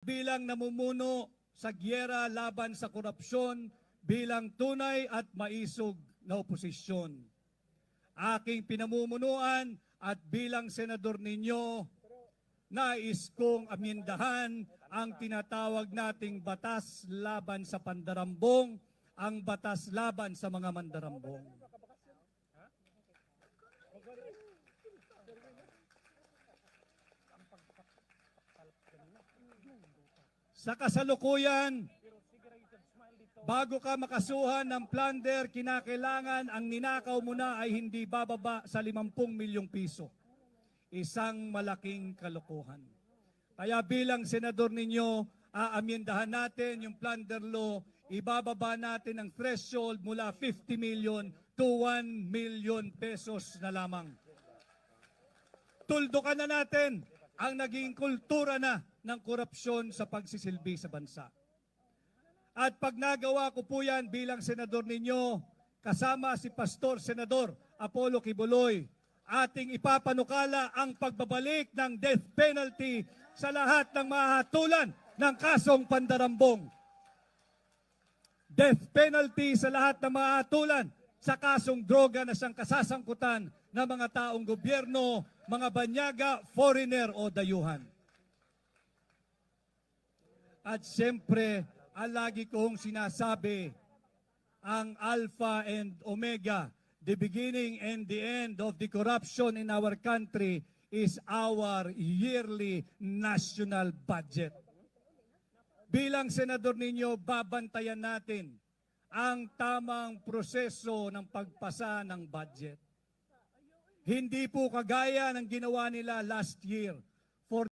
bilang namumuno sa giyera laban sa korupsyon bilang tunay at maisog na oposisyon. Aking pinamumunuan at bilang senador ninyo, nais kong amyendahan ang tinatawag nating batas laban sa pandarambong, ang batas laban sa mga mandarambong. Sa kasalukuyan, bago ka makasuhan ng plunder, kinakailangan ang ninakaw mo na ay hindi bababa sa 50 milyong piso. Isang malaking kalokohan. Kaya bilang senador ninyo, aamyendahan natin yung plunder law, ibababa natin ang threshold mula 50 million to 1 million pesos na lamang. Tuldukan na natin ang naging kultura na ng korupsyon sa pagsisilbi sa bansa. At pag nagawa ko po yan bilang senador ninyo, kasama si Pastor Senador Apollo Kibuloy, ating ipapanukala ang pagbabalik ng death penalty sa lahat ng mahatulan ng kasong pandarambong. Death penalty sa lahat ng mahatulan sa kasong droga na siyang kasasangkutan ng mga taong gobyerno, mga banyaga, foreigner o dayuhan. At siyempre, ang lagi kong sinasabi, ang Alpha and Omega, the beginning and the end of the corruption in our country is our yearly national budget. Bilang senador ninyo, babantayan natin ang tamang proseso ng pagpasa ng budget. Hindi po kagaya ng ginawa nila last year